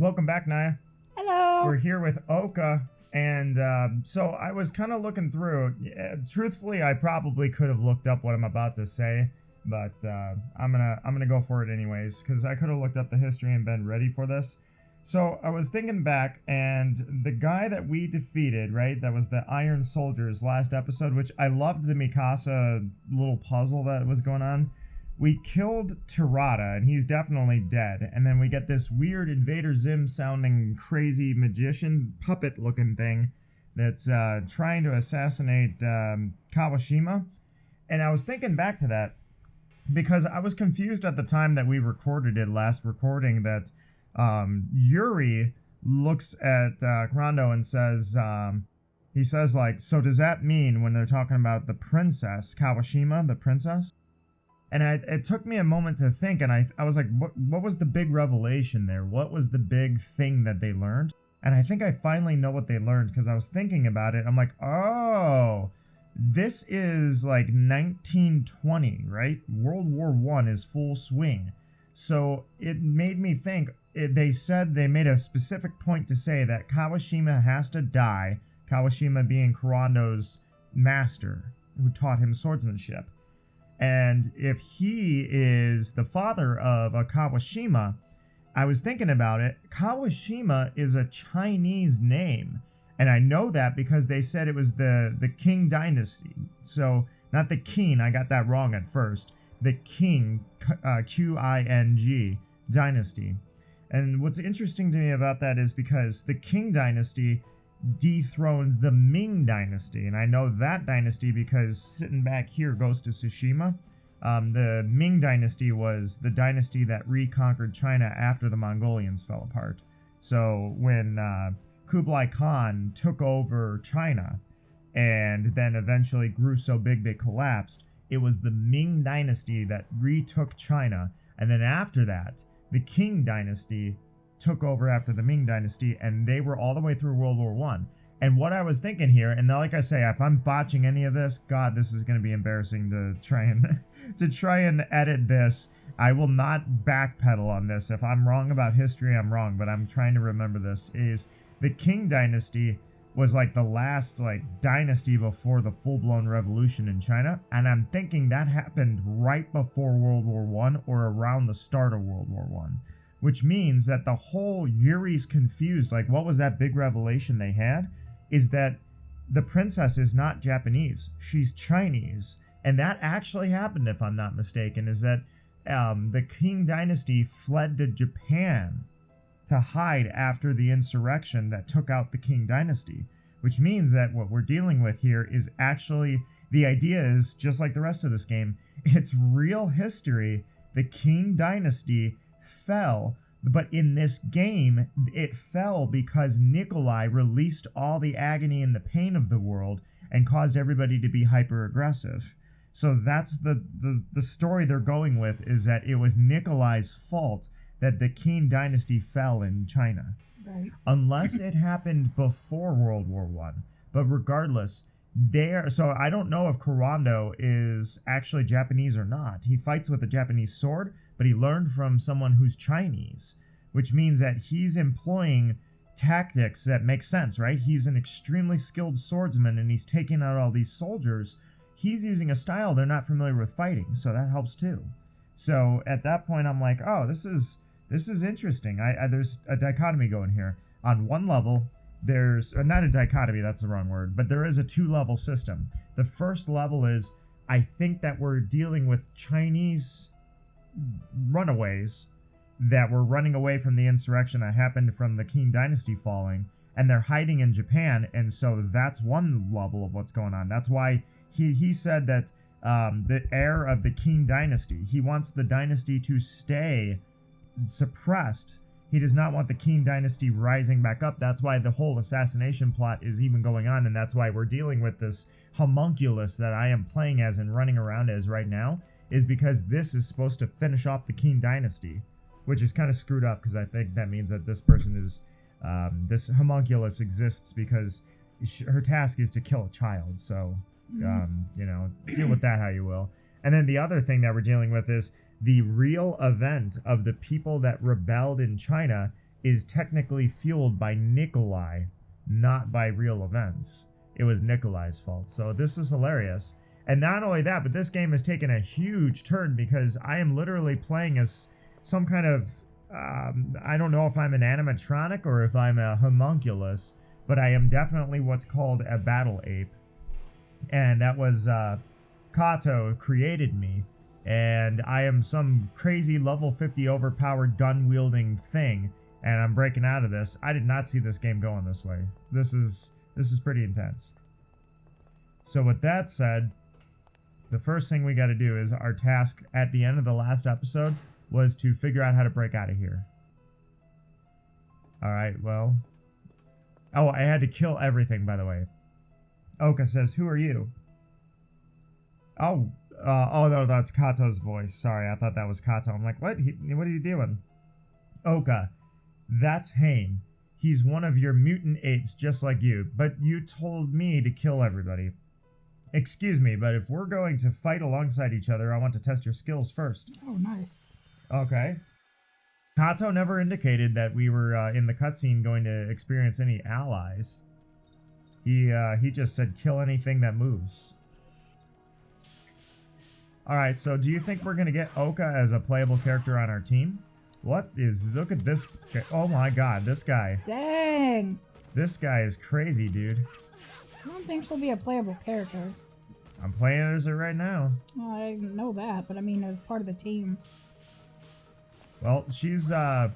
Welcome back, Naya. Hello. We're here with Oka, and so I was kind of looking through. Truthfully, I probably could have looked up what I'm about to say, but I'm gonna go for it anyways because I could have looked up the history and been ready for this. So I was thinking back, and the guy that we defeated, right? That was the Iron Soldiers last episode, which I loved the Mikasa little puzzle that was going on. We killed Tirada, and he's definitely dead. And then we get this weird Invader Zim sounding crazy magician puppet looking thing that's trying to assassinate Kawashima. And I was thinking back to that because I was confused at the time that we recorded it last recording that Yuri looks at Rondo and says, he says, like, so does that mean when they're talking about the princess, Kawashima, the princess? And it took me a moment to think, and I was like, what was the big revelation there? What was the big thing that they learned? And I think I finally know what they learned because I was thinking about it. I'm like, oh, this is like 1920, right? World War I is full swing. So it made me think, they said they made a specific point to say that Kawashima has to die, Kawashima being Kurando's master, who taught him swordsmanship. And if he is the father of a Kawashima, I was thinking about it. Kawashima is a Chinese name. And I know that because they said it was the Qing dynasty. So, not the Qing, I got that wrong at first. The Qing, Qing dynasty. And what's interesting to me about that is because the Qing dynasty dethroned the Ming dynasty, and I know that dynasty because sitting back here goes to Tsushima. The Ming dynasty was the dynasty that reconquered China after the Mongolians fell apart. So when Kublai Khan took over China and then eventually grew so big they collapsed, it was the Ming dynasty that retook China, and then after that the Qing dynasty took over after the Ming dynasty, and they were all the way through World War One. And what I was thinking here, and like I say, if I'm botching any of this, God, this is going to be embarrassing to try and edit this. I will not backpedal on this. If I'm wrong about history, I'm wrong, but I'm trying to remember this. Is the Qing dynasty was like the last dynasty before the full-blown revolution in China, and I'm thinking that happened right before World War One or around the start of World War One. Which means that the whole Yuri's confused, like what was that big revelation they had, is that the princess is not Japanese, she's Chinese. And that actually happened, if I'm not mistaken, is that the Qing dynasty fled to Japan to hide after the insurrection that took out the Qing dynasty. Which means that what we're dealing with here is actually, the idea is, just like the rest of this game, it's real history. The Qing dynasty fell, but in this game it fell because Nikolai released all the agony and the pain of the world and caused everybody to be hyper aggressive. So that's the story they're going with, is that it was Nikolai's fault that the Qing dynasty fell in China. Right. Unless it happened before World War One. But regardless, so I don't know if Kurando is actually Japanese or not. He fights with a Japanese sword, but he learned from someone who's Chinese, which means that he's employing tactics that make sense, right? He's an extremely skilled swordsman, and he's taking out all these soldiers. He's using a style they're not familiar with fighting, so that helps too. So at that point, I'm like, oh, this is interesting. There's a dichotomy going here. On one level, there's not a dichotomy, that's the wrong word, but there is a two-level system. The first level is, I think that we're dealing with Chinese runaways that were running away from the insurrection that happened from the Qing dynasty falling, and they're hiding in Japan, and so that's one level of what's going on. That's why he said that the heir of the Qing dynasty, he wants the dynasty to stay suppressed. He does not want the Qing dynasty rising back up. That's why the whole assassination plot is even going on, and that's why we're dealing with this homunculus that I am playing as and running around as right now, is because this is supposed to finish off the Qing dynasty, which is kind of screwed up because I think that means that this person is, this homunculus exists because her task is to kill a child. So, deal with that how you will. And then the other thing that we're dealing with is the real event of the people that rebelled in China is technically fueled by Nikolai, not by real events. It was Nikolai's fault. So this is hilarious. And not only that, but this game has taken a huge turn because I am literally playing as some kind of, I don't know if I'm an animatronic or if I'm a homunculus, but I am definitely what's called a battle ape. And that was, Kato created me. And I am some crazy level 50 overpowered gun-wielding thing. And I'm breaking out of this. I did not see this game going this way. This is pretty intense. So with that said, the first thing we got to do is our task at the end of the last episode was to figure out how to break out of here. Alright, well. Oh, I had to kill everything, by the way. Oka says, "Who are you?" Oh, no, that's Kato's voice. Sorry, I thought that was Kato. I'm like, what? What are you doing? Oka, that's Hane. He's one of your mutant apes just like you, but you told me to kill everybody. Excuse me, but if we're going to fight alongside each other, I want to test your skills first. Oh, nice. Okay. Kato never indicated that we were in the cutscene going to experience any allies. He just said kill anything that moves. Alright, so do you think we're going to get Oka as a playable character on our team? Look at this guy. Oh my god, this guy. Dang. This guy is crazy, dude. I don't think she'll be a playable character. I'm playing as her right now. Well, I know that, but I mean as part of the team. Well, she's, God,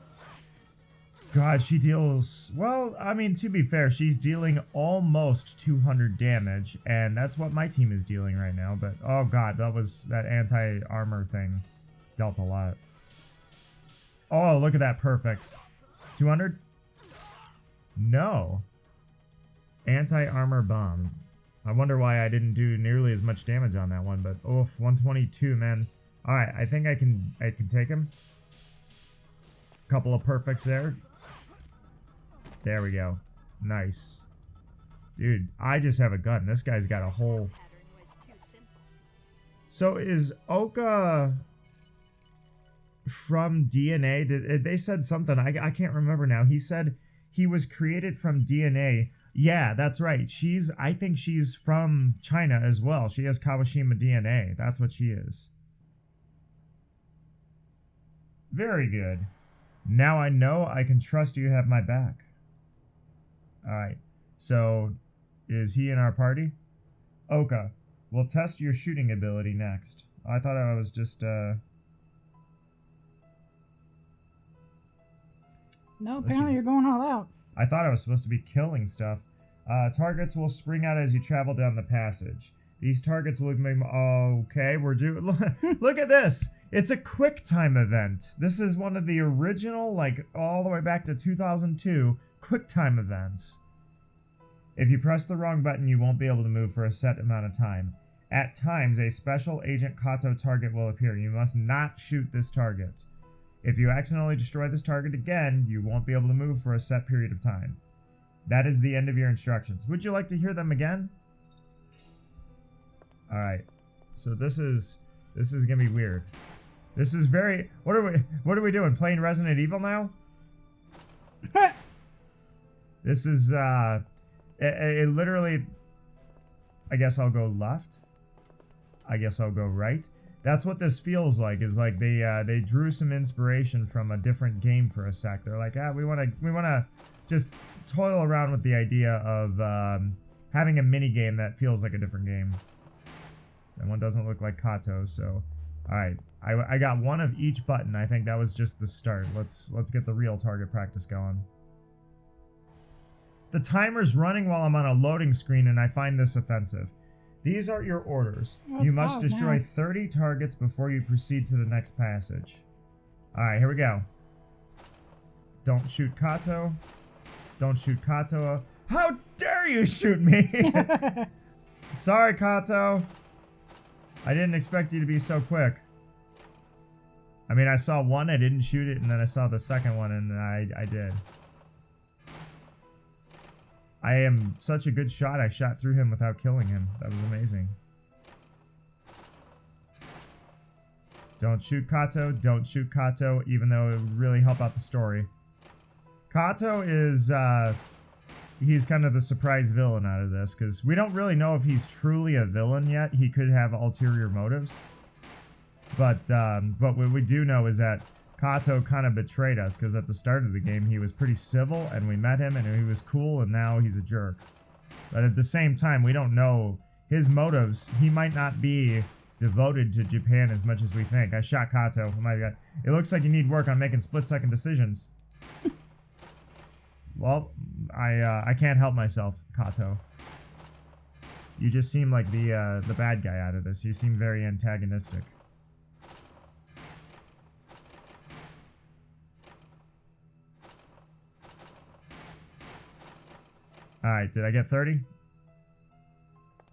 she deals, well, I mean, to be fair, she's dealing almost 200 damage, and that's what my team is dealing right now, but, oh god, that anti-armor thing dealt a lot. Oh, look at that, perfect. 200? No. Anti-armor bomb. I wonder why I didn't do nearly as much damage on that one, but oof, 122, man. Alright, I think I can take him. Couple of perfects there. There we go. Nice. Dude, I just have a gun. This guy's got a whole... So is Oka from DNA? They said something. I can't remember now. He said he was created from DNA. Yeah, that's right. I think she's from China as well. She has Kawashima DNA. That's what she is. Very good. Now I know I can trust you have my back. Alright. So, is he in our party? Oka, we'll test your shooting ability next. I thought I was just, No, apparently you're going all out. I thought I was supposed to be killing stuff. Targets will spring out as you travel down the passage. These targets will be... Okay, we're doing... Look at this! It's a quick time event. This is one of the original, like, all the way back to 2002, quick time events. If you press the wrong button, you won't be able to move for a set amount of time. At times, a special Agent Kato target will appear. You must not shoot this target. If you accidentally destroy this target again, you won't be able to move for a set period of time. That is the end of your instructions. Would you like to hear them again? Alright. So this is gonna be weird. This is very... What are we doing? Playing Resident Evil now? This is, it literally... I guess I'll go left. I guess I'll go right. That's what this feels like, is like they drew some inspiration from a different game for a sec. They're like, we wanna just toil around with the idea of having a mini game that feels like a different game. That one doesn't look like Kato, so alright. I got one of each button. I think that was just the start. Let's get the real target practice going. The timer's running while I'm on a loading screen, and I find this offensive. These are your orders. You must destroy 30 targets before you proceed to the next passage. Alright, here we go. Don't shoot Kato. Don't shoot Kato. How dare you shoot me? Sorry, Kato. I didn't expect you to be so quick. I mean, I saw one, I didn't shoot it, and then I saw the second one, and I did. I am such a good shot, I shot through him without killing him. That was amazing. Don't shoot Kato, don't shoot Kato, even though it would really help out the story. Kato is, he's kind of the surprise villain out of this, because we don't really know if he's truly a villain yet. He could have ulterior motives. But what we do know is that Kato kind of betrayed us, because at the start of the game, he was pretty civil, and we met him, and he was cool, and now he's a jerk. But at the same time, we don't know his motives. He might not be devoted to Japan as much as we think. I shot Kato. Oh my god. It looks like you need work on making split-second decisions. Well, I can't help myself, Kato. You just seem like the bad guy out of this. You seem very antagonistic. Alright, did I get 30?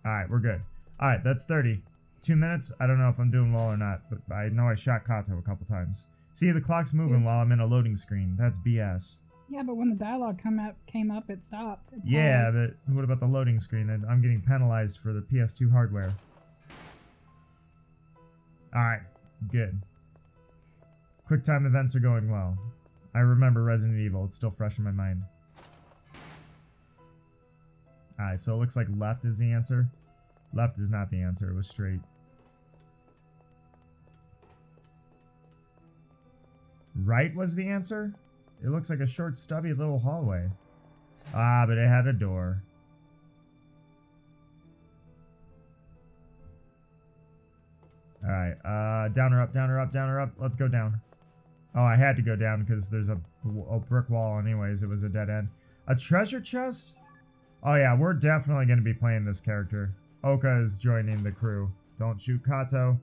Alright, we're good. Alright, that's 30. 2 minutes? I don't know if I'm doing well or not, but I know I shot Kato a couple times. See, the clock's moving while I'm in a loading screen. That's BS. Yeah, but when the dialogue came up, it stopped. It yeah, paused. but what about the loading screen? I'm getting penalized for the PS2 hardware. Alright, good. QuickTime events are going well. I remember Resident Evil. It's still fresh in my mind. Alright, so it looks like left is the answer. Left is not the answer. It was straight. Right was the answer? It looks like a short, stubby little hallway. Ah, but it had a door. Alright, down or up, down or up, down or up. Let's go down. Oh, I had to go down because there's a brick wall anyways. It was a dead end. A treasure chest? Oh yeah, we're definitely going to be playing this character. Oka is joining the crew. Don't shoot Kato.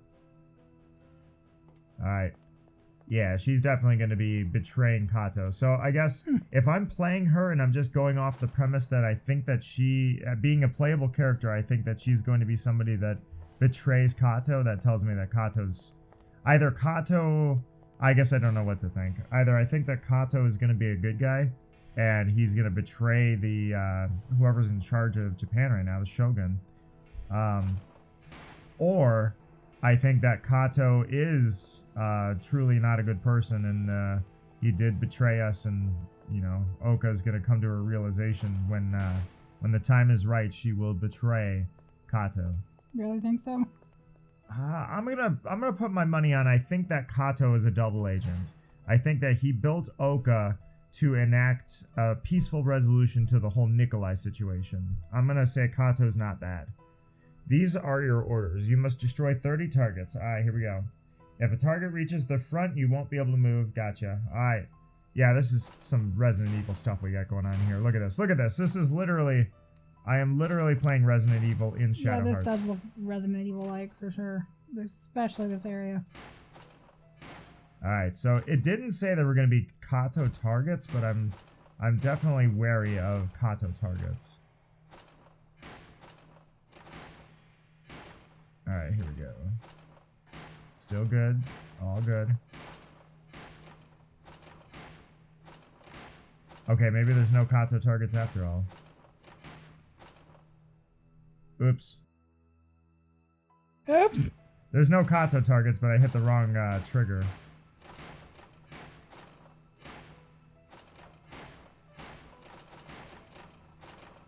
Alright. Yeah, she's definitely going to be betraying Kato. So I guess if I'm playing her and I'm just going off the premise that I think that she, being a playable character, I think that she's going to be somebody that betrays Kato, that tells me that Kato's... Either Kato... I guess I don't know what to think. Either I think that Kato is going to be a good guy, and he's going to betray the whoever's in charge of Japan right now, the Shogun. Or I think that Kato is truly not a good person, and he did betray us, and, you know, Oka's going to come to a realization when the time is right, she will betray Kato. Really think so? I'm gonna put my money on. I think that Kato is a double agent. I think that he built Oka to enact a peaceful resolution to the whole Nikolai situation. I'm gonna say Kato's not bad. These are your orders. You must destroy 30 targets. Alright, here we go. If a target reaches the front, you won't be able to move. Gotcha. Alright. Yeah, this is some Resident Evil stuff we got going on here. Look at this. Look at this. This is literally... I am literally playing Resident Evil in Shadow Hearts. Yeah, this does look Resident Evil-like for sure. Especially this area. Alright, so it didn't say there were going to be Kato targets, but I'm definitely wary of Kato targets. Alright, here we go. Still good. All good. Okay, maybe there's no Kato targets after all. Oops. Oops! There's no Kato targets, but I hit the wrong trigger.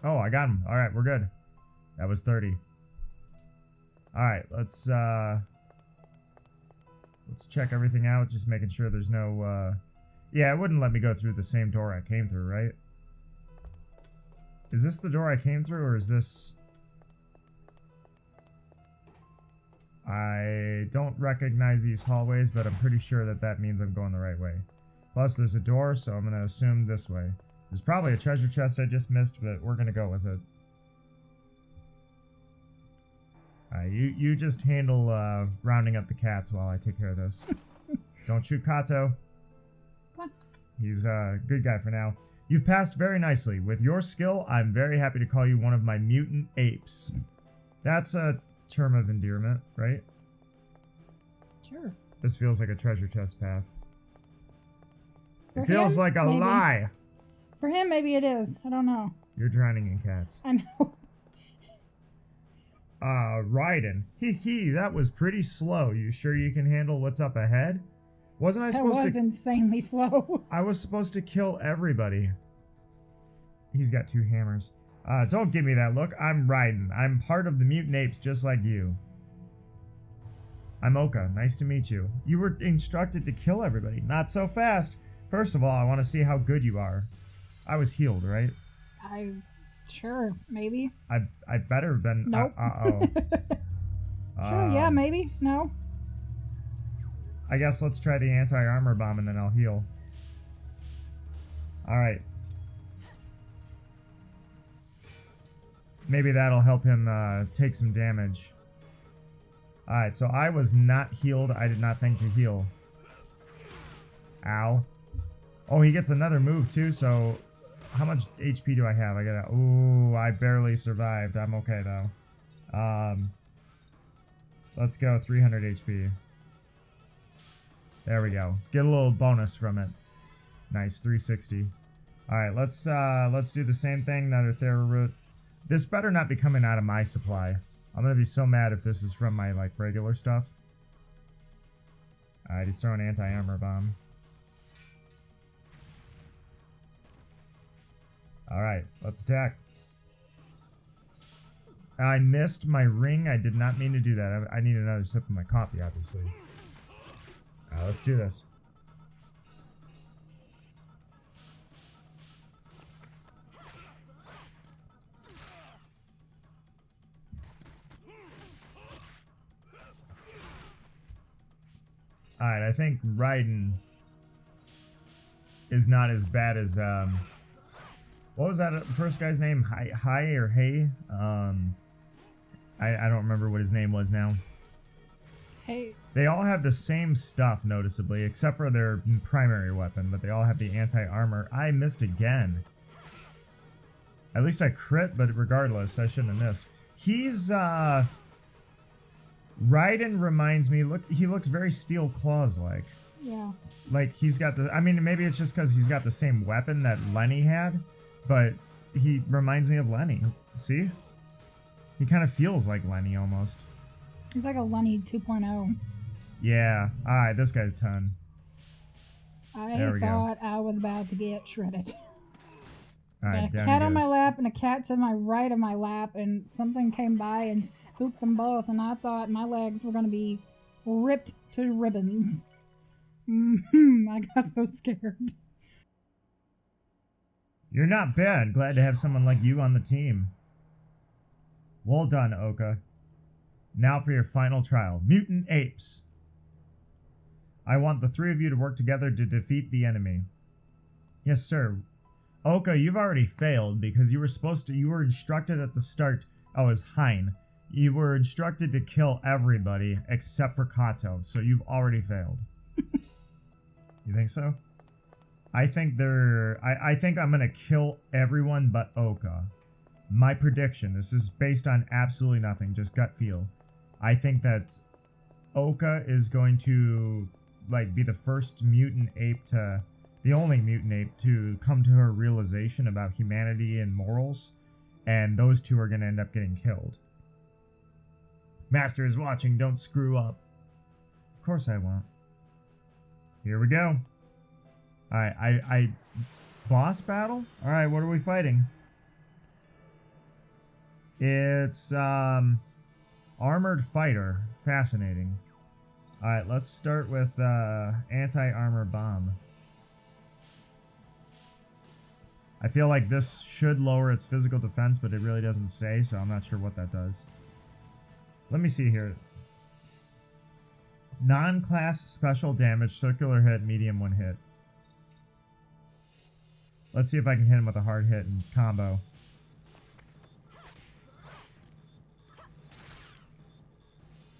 Oh, I got him. Alright, we're good. That was 30. Alright, let's check everything out, just making sure there's no, yeah, it wouldn't let me go through the same door I came through, right? Is this the door I came through, or is this... I don't recognize these hallways, but I'm pretty sure that that means I'm going the right way. Plus, there's a door, so I'm going to assume this way. There's probably a treasure chest I just missed, but we're going to go with it. Alright, you just handle rounding up the cats while I take care of this. Don't shoot Kato. What? He's a good guy for now. You've passed very nicely. With your skill, I'm very happy to call you one of my mutant apes. That's a term of endearment, right? Sure. This feels like a treasure chest path. For it feels him, like a maybe. lie. For him, maybe it is. I don't know. You're drowning in cats. I know. Raiden. Hee, that was pretty slow. You sure you can handle what's up ahead? Wasn't I That supposed was to... insanely slow. I was supposed to kill everybody. He's got 2 hammers. Don't give me that look. I'm Raiden. I'm part of the mutant apes just like you. I'm Oka. Nice to meet you. You were instructed to kill everybody. Not so fast. First of all, I want to see how good you are. I was healed, right? Sure, maybe. I better have been... Nope. Uh-oh. Sure, yeah, maybe. No. I guess let's try the anti-armor bomb and then I'll heal. Alright. Maybe that'll help him take some damage. Alright, so I was not healed. I did not think to heal. Ow. Oh, he gets another move too, so... How much HP do I have? I gotta... Ooh, I barely survived. I'm okay though. Let's go 300 HP. There we go. Get a little bonus from it. Nice, 360. Alright, let's do the same thing. Another Thera Root. This better not be coming out of my supply. I'm gonna be so mad if this is from my, like, regular stuff. Alright, he's throwing anti-armor bomb. Alright, let's attack. I missed my ring. I did not mean to do that. I need another sip of my coffee, obviously. Let's do this. Alright, I think Raiden is not as bad as, what was that first guy's name? Hi or Hey? I don't remember what his name was now. Hey. They all have the same stuff, noticeably, except for their primary weapon, but they all have the anti-armor. I missed again. At least I crit, but regardless, I shouldn't have missed. He's, Raiden reminds me, look, he looks very Steel Claws-like. Yeah. Like, he's got the, I mean, maybe it's just because he's got the same weapon that Lenny had, but he reminds me of Lenny. See? He kind of feels like Lenny, almost. He's like a Lenny 2.0. Yeah. Alright, this guy's done. I thought I was about to get shredded. Alright, a cat on my lap and a cat to my right of my lap, and something came by and spooked them both, and I thought my legs were going to be ripped to ribbons. I got so scared. You're not bad. Glad to have someone like you on the team. Well done, Oka. Now for your final trial. Mutant apes. I want the 3 of you to work together to defeat the enemy. Yes, sir. Oka, you've already failed because you were instructed at the start. Oh, it's Hein. You were instructed to kill everybody except for Kato, so you've already failed. You think so? I think I'm gonna kill everyone but Oka. My prediction, this is based on absolutely nothing, just gut feel. I think that Oka is going to, like, be the first mutant ape to, the only mutant ape to come to her realization about humanity and morals, and those 2 are gonna end up getting killed. Master is watching, don't screw up. Of course I won't. Here we go. Alright, boss battle? Alright, what are we fighting? It's, armored fighter. Fascinating. Alright, let's start with, anti-armor bomb. I feel like this should lower its physical defense, but it really doesn't say, so I'm not sure what that does. Let me see here. Non-class special damage, circular hit, medium 1 hit. Let's see if I can hit him with a hard hit and combo.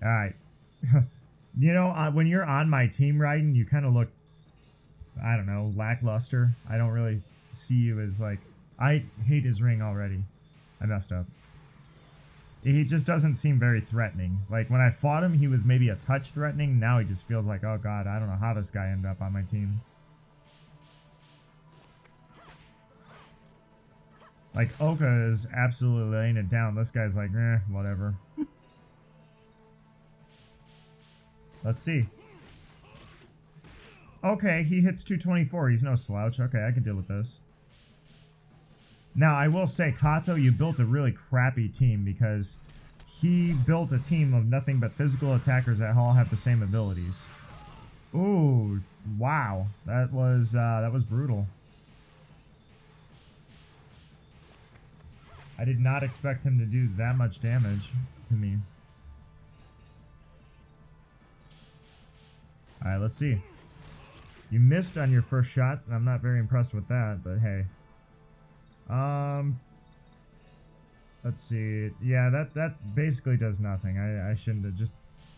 Alright. You know, when you're on my team, Raiden, you kind of look, I don't know, lackluster. I don't really see you as, like, I hate his ring already. I messed up. He just doesn't seem very threatening. Like, when I fought him, he was maybe a touch threatening. Now he just feels like, oh god, I don't know how this guy ended up on my team. Like, Oka is absolutely laying it down. This guy's like, eh, whatever. Let's see. Okay, he hits 224. He's no slouch. Okay, I can deal with this. Now, I will say, Kato, you built a really crappy team because he built a team of nothing but physical attackers that all have the same abilities. Ooh, wow. That was brutal. I did not expect him to do that much damage to me. Alright, let's see. You missed on your first shot, and I'm not very impressed with that, but hey. Let's see. Yeah, that basically does nothing. I shouldn't have. Just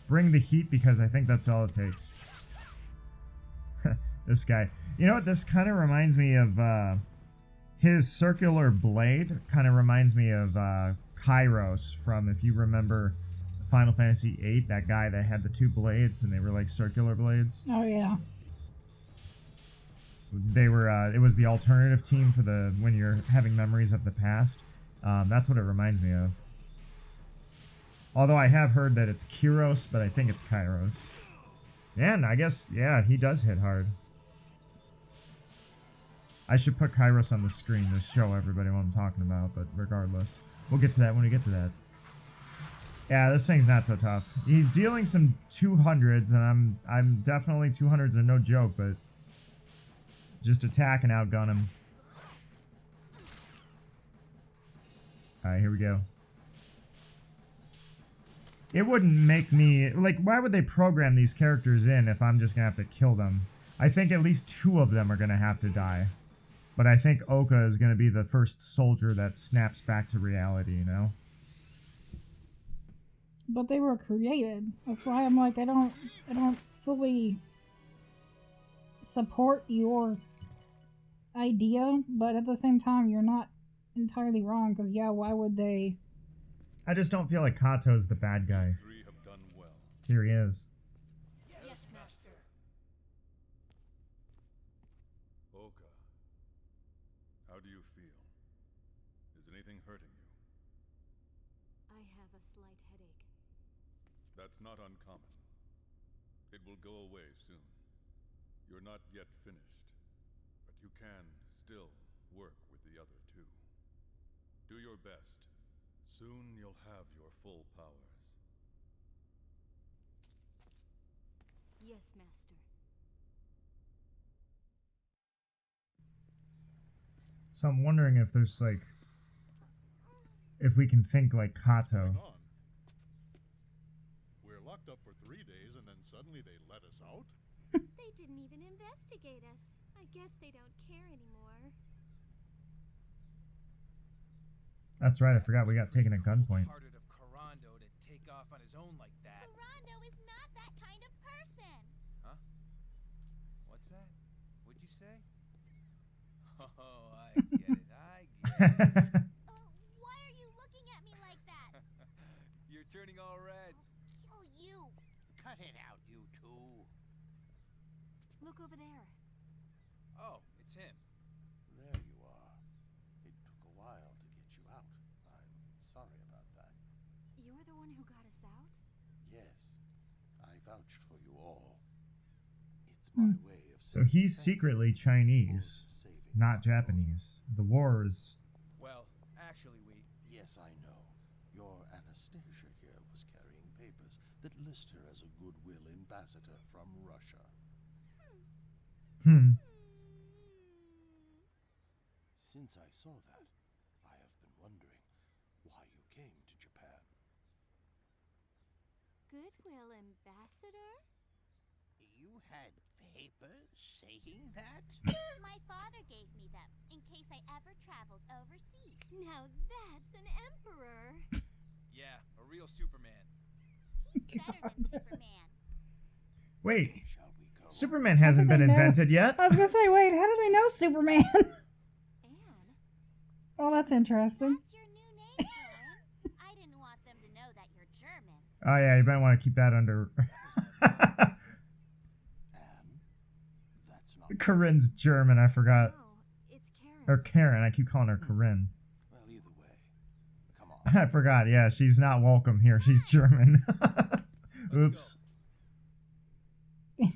bring the heat because I think that's all it takes. This guy. You know what? This kind of reminds me of his circular blade. Kind of reminds me of Kairos from, if you remember, Final Fantasy VIII. That guy that had the two blades and they were like circular blades. Oh yeah. They were. It was the alternative team for the when you're having memories of the past. That's what it reminds me of. Although I have heard that it's Kyros, but I think it's Kairos. And I guess, yeah, he does hit hard. I should put Kairos on the screen to show everybody what I'm talking about, but regardless. We'll get to that when we get to that. Yeah, this thing's not so tough. He's dealing some 200s, and I'm definitely 200s are no joke, but just attack and outgun him. Alright, here we go. It wouldn't make me... Like, why would they program these characters in if I'm just going to have to kill them? I think at least 2 of them are going to have to die. But I think Oka is going to be the first soldier that snaps back to reality, you know? But they were created. That's why I'm like, I don't fully support your idea, but at the same time, you're not entirely wrong, because yeah, why would they? I just don't feel like Kato's the bad guy. Here he is. Yes, Master. Oka, how do you feel? Is anything hurting you? I have a slight headache. That's not uncommon. It will go away soon. You're not yet finished, but you can still work with the other 2. Do your best. Soon you'll have your full powers. Yes, Master. So I'm wondering if there's like... If we can think like Kato. We're locked up for 3 days and then suddenly they let us out? They didn't even investigate us. I guess they don't care anymore. That's right, I forgot we got taken at gunpoint. Hearted of Corando to take off on his own like that. Corando is not that kind of person. Huh? What's that? What'd you say? Oh, I get it. I get it. Why are you looking at me like that? You're turning all red. I'll kill you. Cut it out, you two. Look over there. Oh, it's him. There you are. It took a while to get you out. I'm sorry about that. You're the one who got us out? Yes, I vouched for you all. It's my way of So he's secretly Chinese, not Japanese. The war is... Well, actually, Yes, I know. Your Anastasia here was carrying papers that list her as a goodwill ambassador from Russia. Since I saw that, I have been wondering why you came to Japan. Goodwill Ambassador? You had papers saying that? My father gave me them in case I ever traveled overseas. Now that's an emperor. yeah, a real Superman. He's better than Superman. Wait, Shall we go? Superman hasn't been invented yet. I was gonna say, wait, how do they know Superman? Anne? Oh, that's interesting. That's your new name, Karen. I didn't want them to know that you're German. Oh yeah, you might want to keep that under... Anne, that's not... Corinne's German, I forgot. No, it's Karen. Or Karen, I keep calling her Corinne. Well, either way, come on. I forgot, yeah, she's not welcome here. She's German. Oops.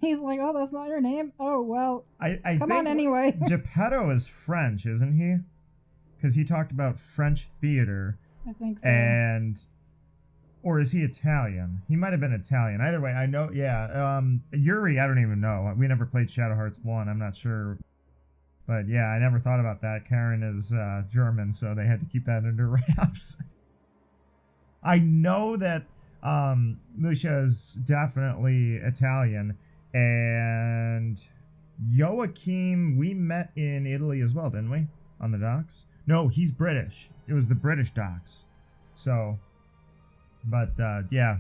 He's like, oh, that's not your name? Oh, well, I come think on anyway. Geppetto is French, isn't he? Because he talked about French theater. I think so. And... Or is he Italian? He might have been Italian. Either way, I know, yeah. Yuri, I don't even know. We never played Shadow Hearts 1. I'm not sure. But yeah, I never thought about that. Karen is German, so they had to keep that under wraps. I know that Lucia is definitely Italian. And Joachim, we met in Italy as well, didn't we? On the docks? No, he's British. It was the British docks. So... But, yeah,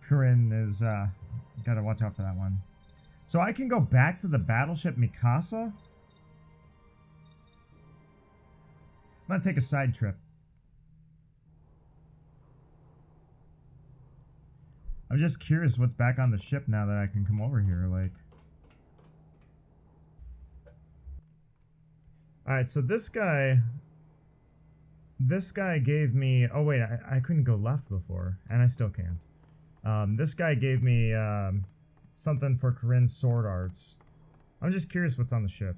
Corinne is, gotta watch out for that one. So I can go back to the battleship Mikasa? I'm gonna take a side trip. I'm just curious what's back on the ship now that I can come over here, like... Alright, so this guy gave me... Oh, wait, I couldn't go left before, and I still can't. This guy gave me something for Corinne's sword arts. I'm just curious what's on the ship.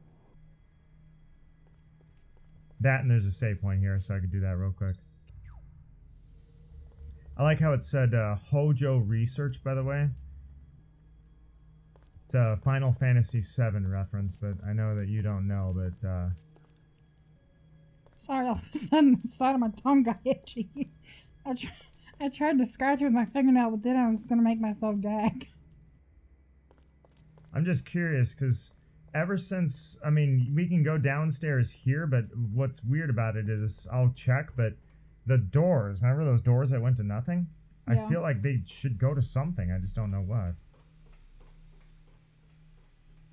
That, and there's a save point here, so I could do that real quick. I like how it said Hojo Research, by the way. It's a Final Fantasy VII reference, but I know that you don't know, but... Sorry, all of a sudden the side of my tongue got itchy. I tried to scratch it with my fingernail, but then I was going to make myself gag. I'm just curious, because ever since... I mean, we can go downstairs here, but what's weird about it is... I'll check, but the doors... Remember those doors that went to nothing? Yeah. I feel like they should go to something. I just don't know what.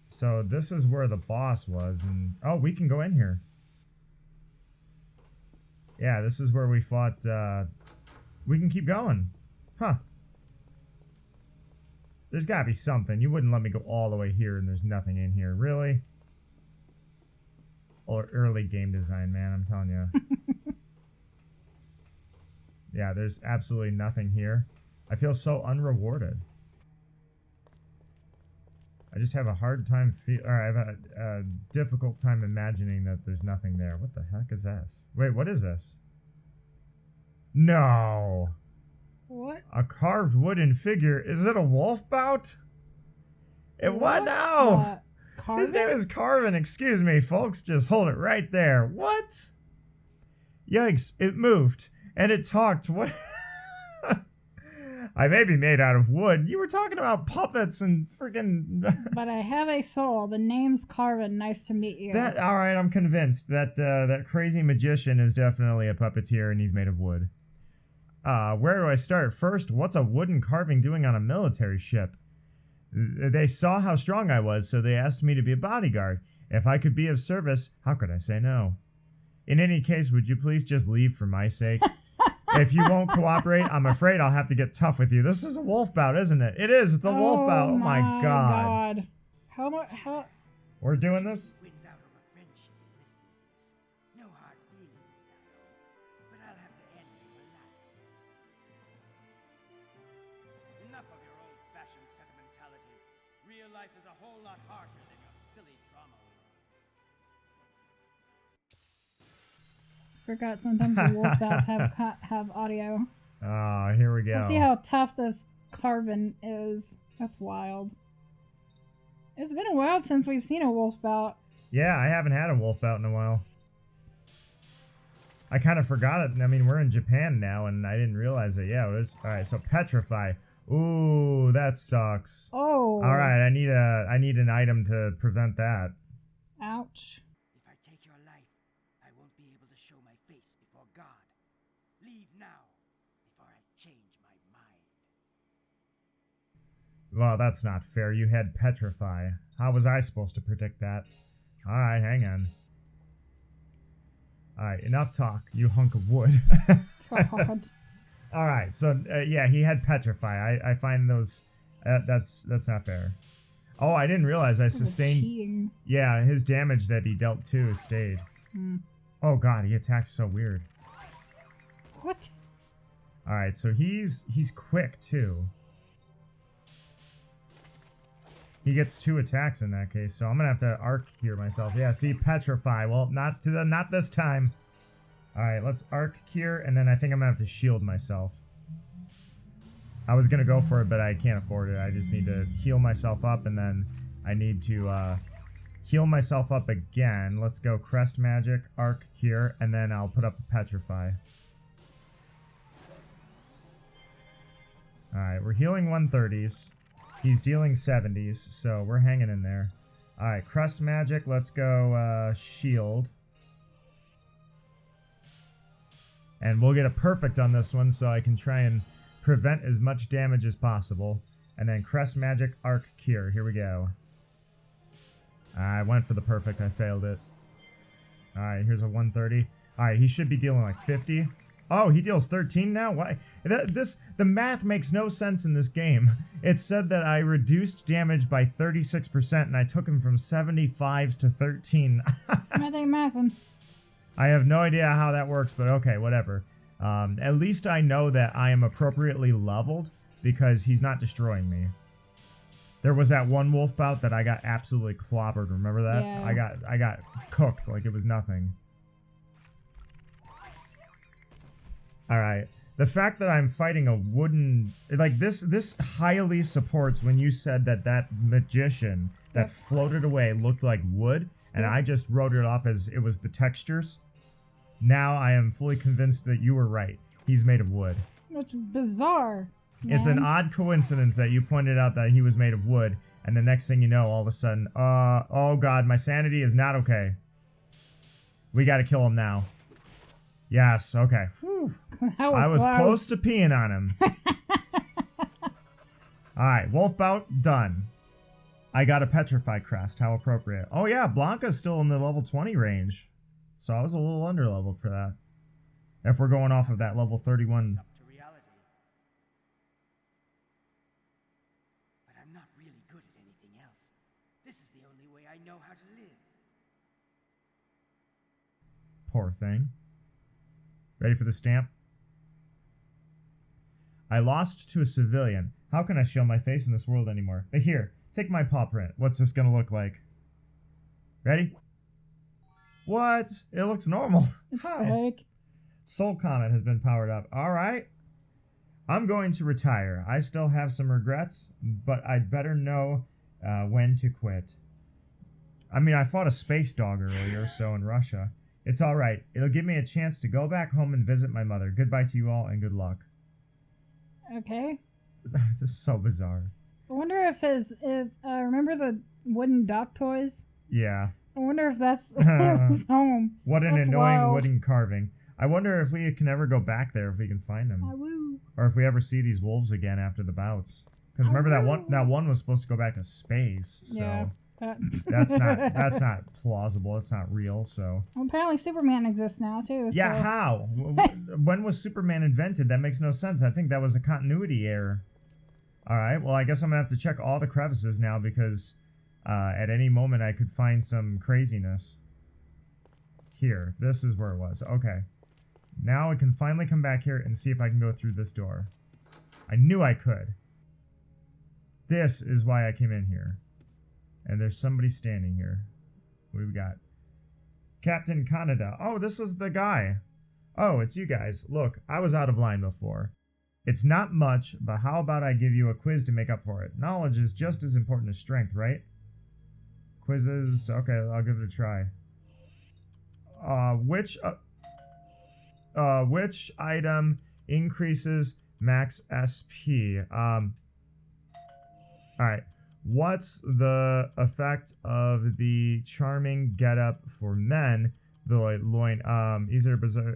So this is where the boss was, and... Oh, we can go in here. Yeah, this is where we fought, we can keep going. Huh. There's gotta be something. You wouldn't let me go all the way here and there's nothing in here. Really? Or early game design, man, I'm telling you. Yeah, there's absolutely nothing here. I feel so unrewarded. I just have a hard time or I have a difficult time imagining that there's nothing there. What the heck is this? Wait, what is this? No. What? A carved wooden figure. Is it a wolf bout? What now? His name is Carvin. Excuse me, folks. Just hold it right there. What? Yikes. It moved. And it talked. What? I may be made out of wood. You were talking about puppets and freaking... But I have a soul. The name's Carvin. Nice to meet you. All right, I'm convinced that that crazy magician is definitely a puppeteer and he's made of wood. Where do I start? First, what's a wooden carving doing on a military ship? They saw how strong I was, so they asked me to be a bodyguard. If I could be of service, how could I say no? In any case, would you please just leave for my sake? If you won't cooperate, I'm afraid I'll have to get tough with you. This is a wolf bout, isn't it? It is. It's a wolf bout. Oh my god. How? We're doing this? Wins out over friendship in this business. No hard feelings, I hope. But I'll have to end you alive. Enough of your old-fashioned sentimentality. Real life is a whole lot harsher than your silly drama. Forgot sometimes the wolf bouts have audio. Ah, here we go. Let's see how tough this Carvin is. That's wild. It's been a while since we've seen a wolf bout. Yeah, I haven't had a wolf bout in a while. I kind of forgot it. I mean, we're in Japan now, and I didn't realize it. Yeah, it was... Alright, so petrify. Ooh, that sucks. Oh. Alright, I need an item to prevent that. Ouch. If I take your life, I won't be able to show my face before God. Leave now, before I change my mind. Well, that's not fair. You had petrify. How was I supposed to predict that? Alright, hang on. Alright, enough talk, you hunk of wood. God. Alright, so, yeah, he had petrify. I find those... that's not fair. Oh, I didn't realize I sustained... Cheating. Yeah, his damage that he dealt too stayed. Oh god, he attacks so weird. What? Alright, so he's quick too. He gets 2 attacks in that case, so I'm gonna have to arc cure myself. Yeah, see, petrify. Well, not this time. All right, let's arc cure, and then I think I'm gonna have to shield myself. I was gonna go for it, but I can't afford it. I just need to heal myself up, and then I need to heal myself up again. Let's go crest magic, arc cure, and then I'll put up a petrify. All right, we're healing 130s. He's dealing 70s, so we're hanging in there. All right, crest magic. Let's go shield. And we'll get a perfect on this one, so I can try and prevent as much damage as possible. And then crest magic, arc cure. Here we go. I went for the perfect. I failed it. All right, here's a 130. All right, he should be dealing like 50. Oh, he deals 13 now? Why? The math makes no sense in this game. It said that I reduced damage by 36%, and I took him from 75s to 13. Math ain't mathin'. I have no idea how that works, but okay, whatever. At least I know that I am appropriately leveled because he's not destroying me. There was that one wolf bout that I got absolutely clobbered. Remember that? Yeah. I got cooked like it was nothing. All right. The fact that I'm fighting a wooden, like this highly supports when you said that magician that floated away looked like wood, and I just wrote it off as it was the textures. Now I am fully convinced that you were right. He's made of wood. It's bizarre. Man. It's an odd coincidence that you pointed out that he was made of wood, and the next thing you know, all of a sudden, oh god, my sanity is not okay. We gotta kill him now. Yes, okay. Whew. I was close to peeing on him. Alright, wolf bout, done. I got a petrify crest, how appropriate. Oh yeah, Blanca's still in the level 20 range. So I was a little under-leveled for that. If we're going off of that level 31. Up to reality. But I'm not really good at anything else. This is the only way I know how to live. Poor thing. Ready for the stamp? I lost to a civilian. How can I show my face in this world anymore? But here, take my paw print. What's this gonna look like? Ready? What? It looks normal. It's How? fake. Soul Comet has been powered up. Alright. I'm going to retire. I still have some regrets, but I'd better know when to quit. I mean, I fought a space dog earlier, so in Russia. It's alright. It'll give me a chance to go back home and visit my mother. Goodbye to you all, and good luck. Okay. This is so bizarre. I wonder if remember the wooden duck toys? Yeah. I wonder if that's his home. What an That's annoying wild. wooden carving. I wonder if we can ever go back there, if we can find them. I will. Or if we ever see these wolves again after the bouts. Because remember that one was supposed to go back to space. So Yeah. that's not plausible. It's not real. So Well, apparently Superman exists now too. yeah, so. how? When was Superman invented? That makes no sense. I think that was a continuity error. All right. Well, I guess I'm gonna have to check all the crevices now because at any moment I could find some craziness. Here, this is where it was. Okay. Now I can finally come back here and see if I can go through this door. I knew I could. This is why I came in here. And there's somebody standing here. What do we got? Captain Canada. Oh, this is the guy. Oh, it's you guys. Look, I was out of line before. It's not much, but how about I give you a quiz to make up for it? Knowledge is just as important as strength, right? Quizzes. Okay, I'll give it a try. Which item increases max SP? Alright. What's the effect of the charming getup for men? The loin. Easier bizarre.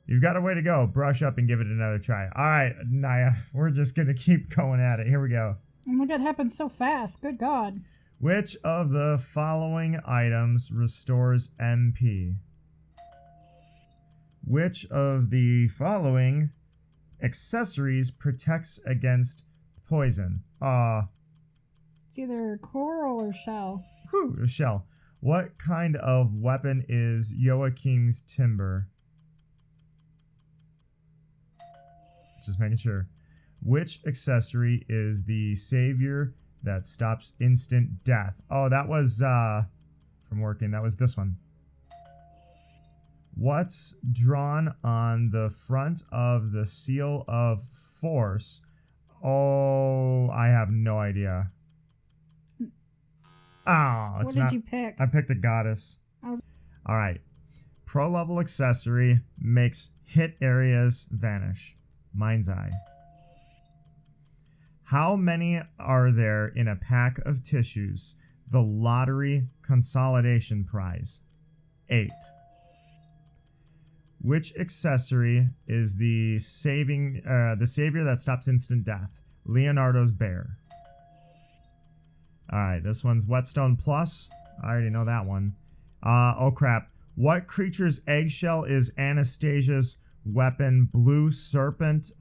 You've got a way to go. Brush up and give it another try. Alright, Naya. We're just gonna keep going at it. Here we go. Oh my god, it happened so fast. Good god. Which of the following items restores MP? Which of the following accessories protects against poison? It's either coral or shell. Whew, shell. What kind of weapon is Joachim's timber? Just making sure. Which accessory is the savior that stops instant death? Oh, that was, from working, that was this one. What's drawn on the front of the seal of force? Oh, I have no idea. Oh, it's What not. did you pick? I picked a goddess. I was- All right. Pro level accessory makes hit areas vanish. Mind's Eye. How many are there in a pack of tissues? The lottery consolidation prize. 8. Which accessory is the savior that stops instant death? Leonardo's bear. All right, this one's Whetstone Plus. I already know that one. Oh crap! What creature's eggshell is Anastasia's weapon Blue Serpent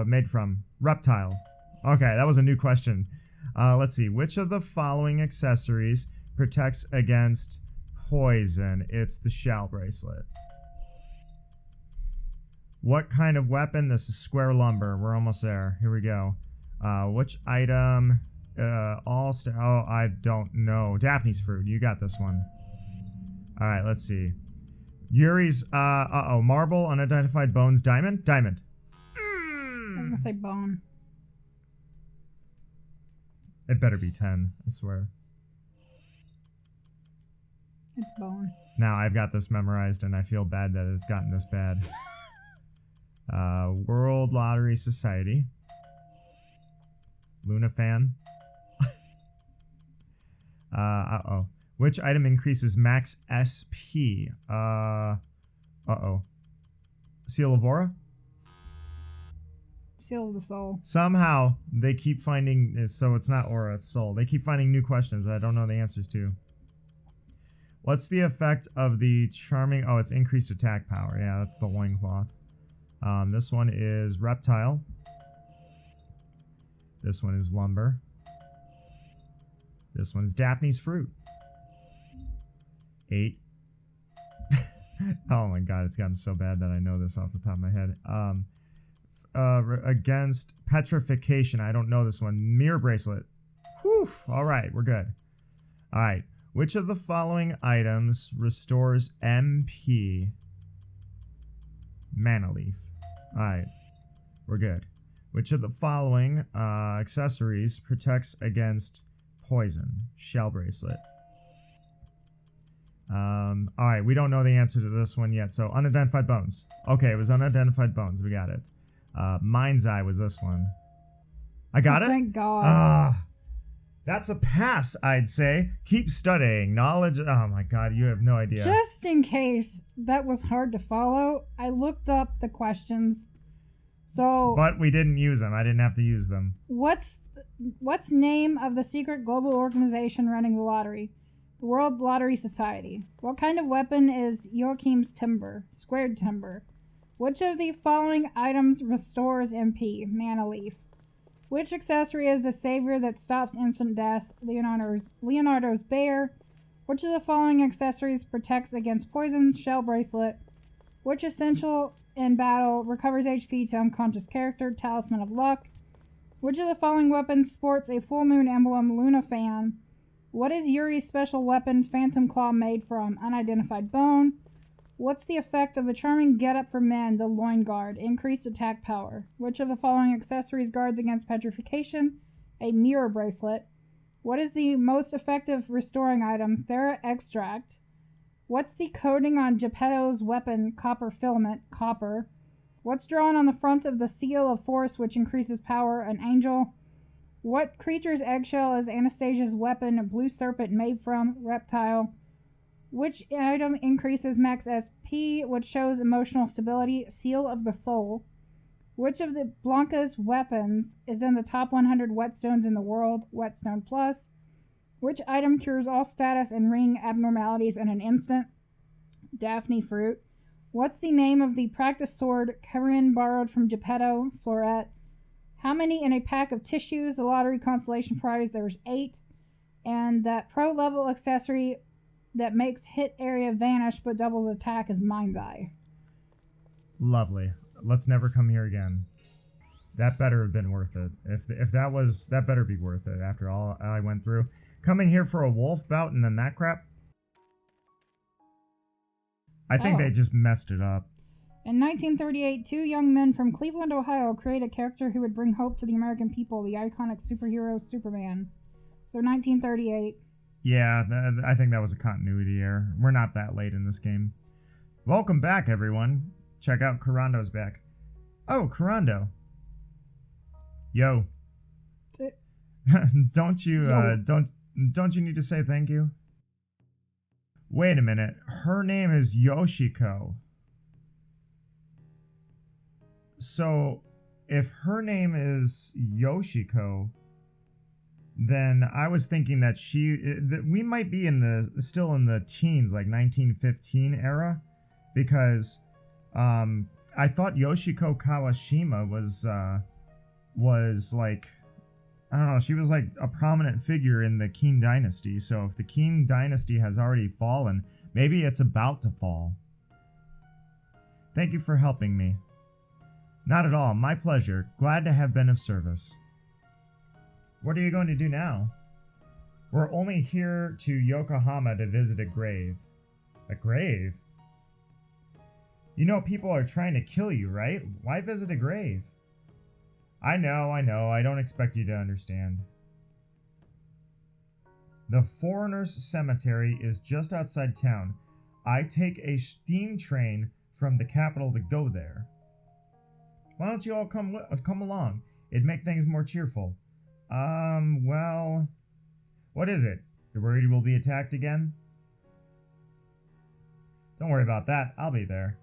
made from? Reptile. Okay, that was a new question. Let's see. Which of the following accessories protects against poison? It's the shell bracelet. What kind of weapon? This is square lumber. We're almost there. Here we go. Which item? Oh, I don't know. Daphne's fruit. You got this one. All right, let's see. Yuri's, marble, unidentified bones, diamond? Diamond. I was gonna say bone. It better be 10, I swear. It's bone. Now I've got this memorized and I feel bad that it's gotten this bad. World Lottery Society. Luna fan. Which item increases max SP? Seal of Aura? Seal of the soul. Somehow they keep finding, so it's not aura, it's soul. They keep finding new questions I don't know the answers to. What's the effect of the charming? Oh, it's increased attack power. Yeah, that's the loincloth. This one is reptile. This one is lumber. This one is Daphne's fruit. 8. Oh my god, it's gotten so bad that I know this off the top of my head. Against petrification. I don't know this one. Mirror bracelet. Whew. Alright, we're good. Alright. Which of the following items restores MP? Mana leaf. Alright. We're good. Which of the following accessories protects against poison? Shell bracelet. Alright, we don't know the answer to this one yet, so unidentified bones. Okay, it was unidentified bones. We got it. Mind's Eye was this one. I got it? Thank God. That's a pass, I'd say. Keep studying. Knowledge. Oh my god, you have no idea. Just in case that was hard to follow, I looked up the questions. So, but we didn't use them. I didn't have to use them. What's name of the secret global organization running the lottery? The World Lottery Society. What kind of weapon is Joachim's timber? Squared timber. Which of the following items restores MP? Mana leaf. Which accessory is the savior that stops instant death? Leonardo's bear. Which of the following accessories protects against poison? Shell bracelet. Which essential in battle recovers HP to unconscious character? Talisman of luck. Which of the following weapons sports a full moon emblem? Luna fan. What is Yuri's special weapon Phantom Claw made from? Unidentified bone. What's the effect of the charming getup for men, the loin guard? Increased attack power. Which of the following accessories guards against petrification? A mirror bracelet. What is the most effective restoring item? Thera extract. What's the coating on Geppetto's weapon? Copper filament. Copper. What's drawn on the front of the seal of force which increases power? An angel. What creature's eggshell is Anastasia's weapon? A blue serpent made from? Reptile. Which item increases max SP, which shows emotional stability? Seal of the soul. Which of the Blanca's weapons is in the top 100 whetstones in the world? Whetstone Plus. Which item cures all status and ring abnormalities in an instant? Daphne fruit. What's the name of the practice sword Corinne borrowed from Geppetto? Floret. How many in a pack of tissues? The lottery consolation prize, there's 8. And that pro level accessory that makes hit area vanish but doubles attack is Mind's Eye. Lovely. Let's never come here again. That better have been worth it. If that was, that better be worth it after all I went through. Coming here for a wolf bout and then that crap? I think they just messed it up. In 1938, two young men from Cleveland, Ohio created a character who would bring hope to the American people, the iconic superhero Superman. So 1938. Yeah, I think that was a continuity error. We're not that late in this game. Welcome back, everyone. Check out Carando's back. Oh, Carando. Yo. Don't you don't you need to say thank you? Wait a minute. Her name is Yoshiko. So, if her name is Yoshiko, then I was thinking that we might be still in the teens, like 1915 era, because I thought Yoshiko Kawashima was like, I don't know, she was like a prominent figure in the Qing dynasty. So if the Qing dynasty has already fallen, maybe it's about to fall. Thank you for helping me. Not at all, my pleasure. Glad to have been of service. What are you going to do now? We're only here to Yokohama to visit a grave. A grave? You know people are trying to kill you, right? Why visit a grave? I know. I don't expect you to understand. The Foreigners' Cemetery is just outside town. I take a steam train from the capital to go there. Why don't you all come along? It'd make things more cheerful. Well... What is it? You're worried we'll be attacked again? Don't worry about that. I'll be there.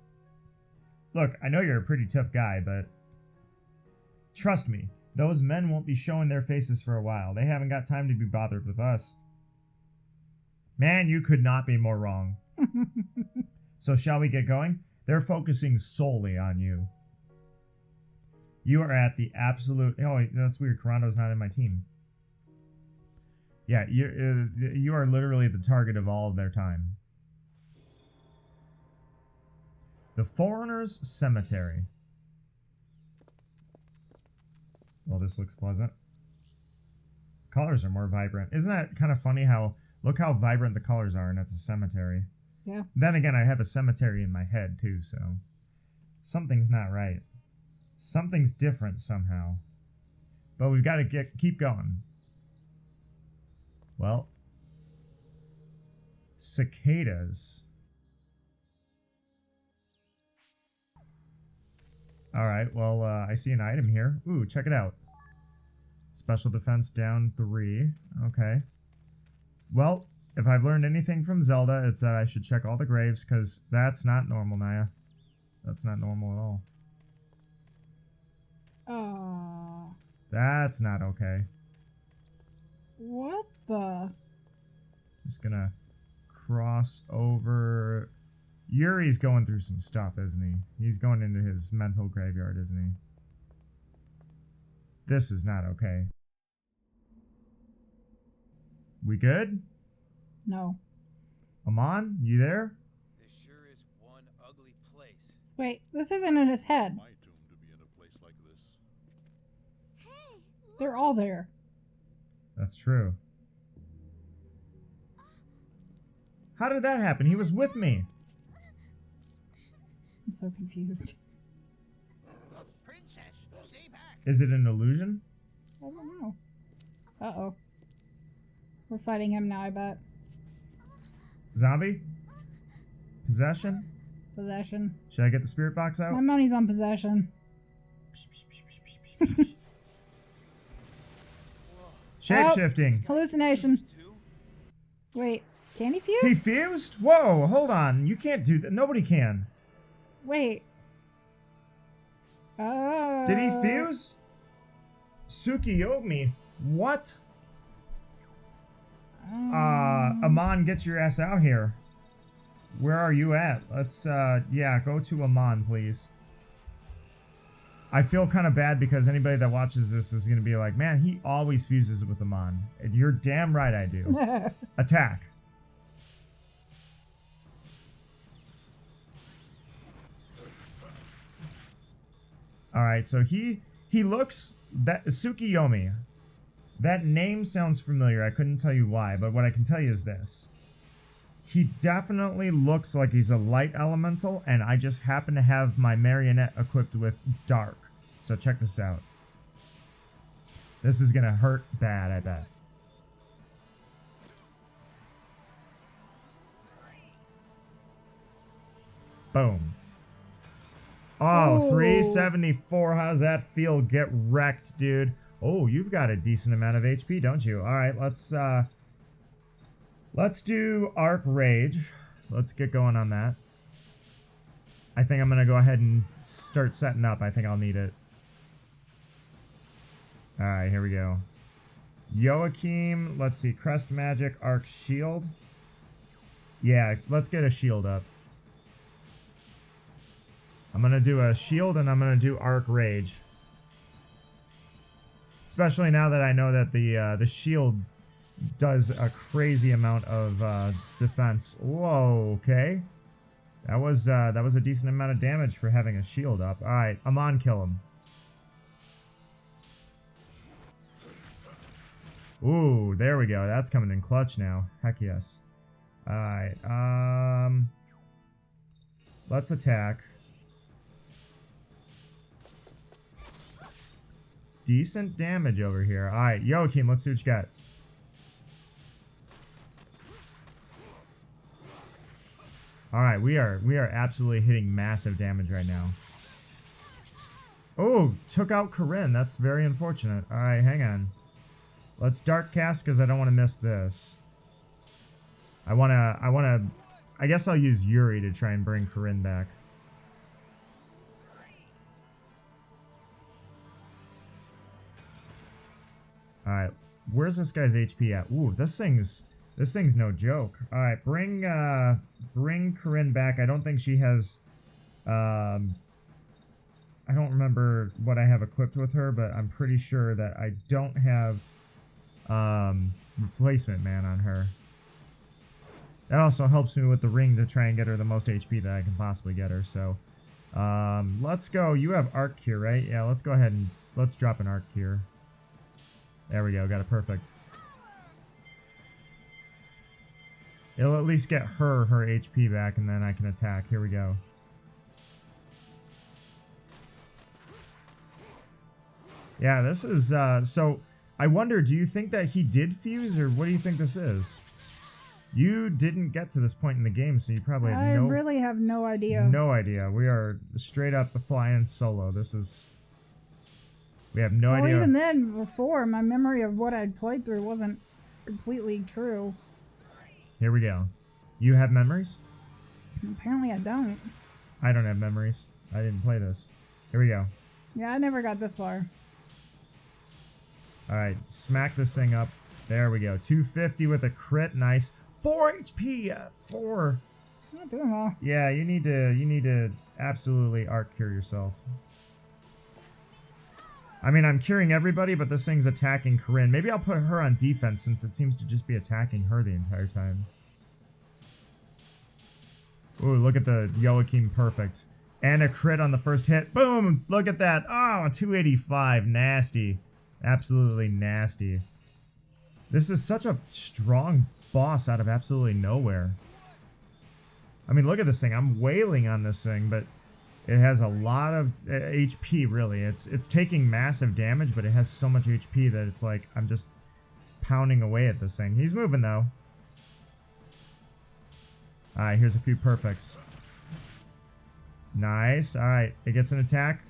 Look, I know you're a pretty tough guy, but... Trust me, those men won't be showing their faces for a while. They haven't got time to be bothered with us. Man, you could not be more wrong. So shall we get going? They're focusing solely on you. You are at the absolute... Oh, that's weird. Carando's not in my team. Yeah, you are literally the target of all of their time. The Foreigners' Cemetery. Well, this looks pleasant. Colors are more vibrant. Isn't that kind of funny how... Look how vibrant the colors are, and it's a cemetery. Yeah. Then again, I have a cemetery in my head, too, so... Something's not right. Something's different somehow. But we've got to keep going. Well... Cicadas. Alright, well, I see an item here. Ooh, check it out. Special defense down 3. Okay. Well, if I've learned anything from Zelda, it's that I should check all the graves, because that's not normal, Naya. That's not normal at all. That's not okay. What the? Just gonna cross over... Yuri's going through some stuff, isn't he? He's going into his mental graveyard, isn't he? This is not okay. We good? No. Amon, you there? This sure is one ugly place. Wait, this isn't in his head. My tomb to be in a place like this. Hey, look. They're all there. That's true. How did that happen? He was with me. I'm so confused. Princess, stay back. Is it an illusion? I don't know. Uh-oh. We're fighting him now, I bet. Zombie? Possession? Possession. Should I get the spirit box out? My money's on possession. Shape-shifting. Hallucination. Two? Wait, can he He fuse? fused? Whoa, hold on. You can't do that. Nobody can. Wait. Did he fuse? Tsukiyomi. What? Amon, get your ass out here. Where are you at? Let's, yeah, go to Amon, please. I feel kind of bad because anybody that watches this is going to be like, man, he always fuses with Amon. And you're damn right I do. Attack. Alright, so he He looks... that Tsukiyomi. That name sounds familiar. I couldn't tell you why, but what I can tell you is this. He definitely looks like he's a light elemental, and I just happen to have my marionette equipped with dark. So check this out. This is gonna hurt bad, I bet. Boom. Oh, 374. How does that feel? Get wrecked, dude. Oh, you've got a decent amount of HP, don't you? All right, let's do Arc Rage. Let's get going on that. I think I'm gonna go ahead and start setting up. I think I'll need it. All right, here we go. Joachim, let's see. Crest Magic, Arc Shield. Yeah, let's get a shield up. I'm going to do a shield and I'm going to do Arc Rage. Especially now that I know that the shield does a crazy amount of defense. Whoa, okay. That was a decent amount of damage for having a shield up. All right, Amon, kill him. Ooh, there we go. That's coming in clutch now. Heck yes. All right. Let's attack. Decent damage over here. All right, Joachim, let's see what you got. All right, we are absolutely hitting massive damage right now. Oh, took out Corinne. That's very unfortunate. All right, hang on. Let's dark cast because I don't want to miss this. I guess I'll use Yuri to try and bring Corinne back. All right, where's this guy's HP at? Ooh, this thing's no joke. All right, bring Corinne back. I don't think she has. I don't remember what I have equipped with her, but I'm pretty sure that I don't have replacement man on her. That also helps me with the ring to try and get her the most HP that I can possibly get her. So, let's go. You have Arc Cure, right? Yeah, let's go ahead and let's drop an Arc Cure. There we go. Got it perfect. It'll at least get her HP back, and then I can attack. Here we go. Yeah, this is, so, I wonder, do you think that he did fuse, or what do you think this is? You didn't get to this point in the game, so you probably have I really have no idea. No idea. We are straight up flying solo. This is... We have no idea. Well, even then, before, my memory of what I'd played through wasn't completely true. Here we go. You have memories? Apparently I don't. I don't have memories. I didn't play this. Here we go. Yeah, I never got this far. Alright, smack this thing up. There we go. 250 with a crit. Nice. 4 HP! 4! It's not doing well. Yeah, you need to absolutely Arc Cure yourself. I mean, I'm curing everybody, but this thing's attacking Corinne. Maybe I'll put her on defense since it seems to just be attacking her the entire time. Ooh, look at the Joachim perfect. And a crit on the first hit. Boom! Look at that. Oh, 285. Nasty. Absolutely nasty. This is such a strong boss out of absolutely nowhere. I mean, look at this thing. I'm wailing on this thing, but it has a lot of HP, really. It's taking massive damage, but it has so much HP that it's like I'm just pounding away at this thing. He's moving, though. Alright, here's a few perfects. Nice. Alright, it gets an attack.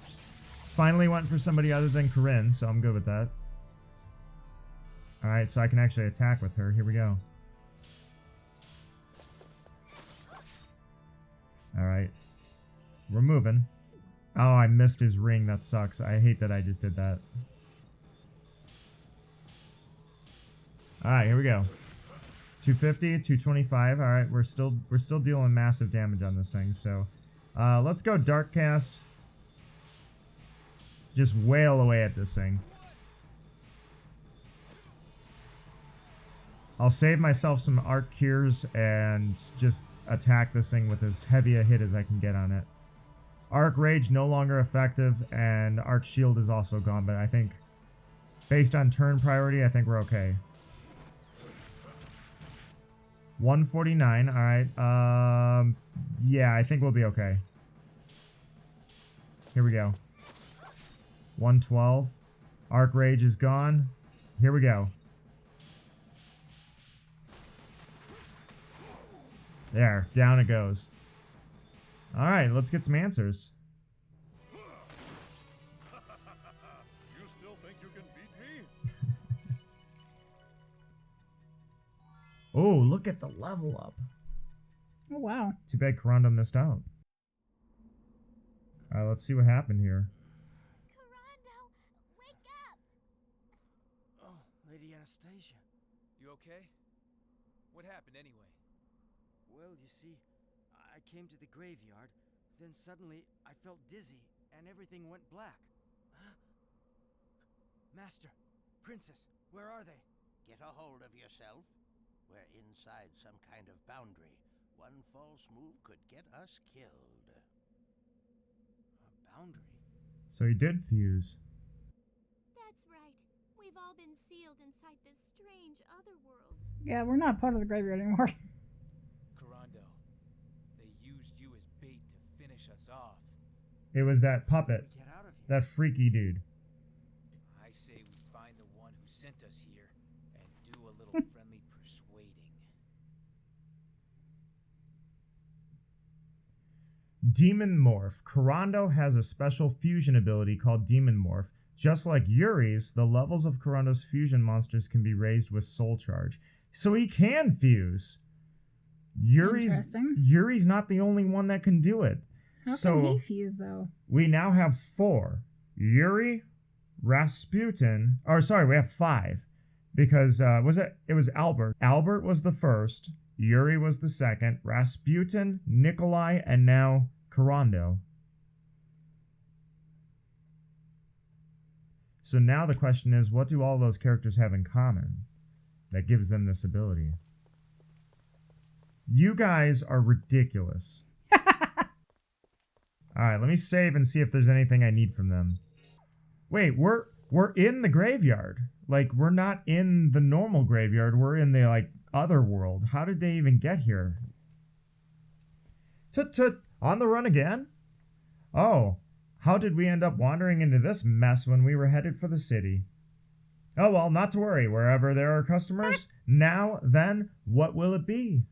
Finally went for somebody other than Corinne, so I'm good with that. Alright, so I can actually attack with her. Here we go. Alright. We're moving. Oh, I missed his ring. That sucks. I hate that I just did that. Alright, here we go. 250, 225. Alright, we're still dealing massive damage on this thing, so let's go Dark Cast. Just wail away at this thing. I'll save myself some Arc Cures and just attack this thing with as heavy a hit as I can get on it. Arc Rage no longer effective, and Arc Shield is also gone, but I think based on turn priority, I think we're okay. 149, alright. Yeah, I think we'll be okay. Here we go. 112. Arc Rage is gone. Here we go. There, down it goes. Alright, let's get some answers. You still think you can beat me? Oh, look at the level up. Oh, wow. Too bad Corando missed out. Alright, let's see what happened here. Corando, wake up! Oh, Lady Anastasia. You okay? What happened anyway? Well, you see, I came to the graveyard, then suddenly I felt dizzy, and everything went black. Huh? Master, Princess, where are they? Get a hold of yourself. We're inside some kind of boundary. One false move could get us killed. A boundary? So he did fuse. That's right. We've all been sealed inside this strange otherworld. Yeah, we're not part of the graveyard anymore. Corando, they used you as bait to finish us off. It was that puppet. We get out of here. That freaky dude. I say we find the one who sent us here and do a little friendly persuading. Demon Morph. Corando has a special fusion ability called Demon Morph. Just like Yuri's, the levels of Corando's fusion monsters can be raised with Soul Charge. So he can fuse. Interesting. Yuri's not the only one that can do it. How so can he fuse, though? we now have 4. Yuri, Rasputin, or sorry, we have 5. Because, it was Albert. Albert was the first, Yuri was the second, Rasputin, Nikolai, and now Corando. So now the question is, what do all those characters have in common that gives them this ability? You guys are ridiculous. Alright, let me save and see if there's anything I need from them. Wait, we're in the graveyard. Like, we're not in the normal graveyard. We're in the, like, other world. How did they even get here? On the run again? Oh, how did we end up wandering into this mess when we were headed for the city? Oh well, not to worry. Wherever there are customers, now, then, what will it be?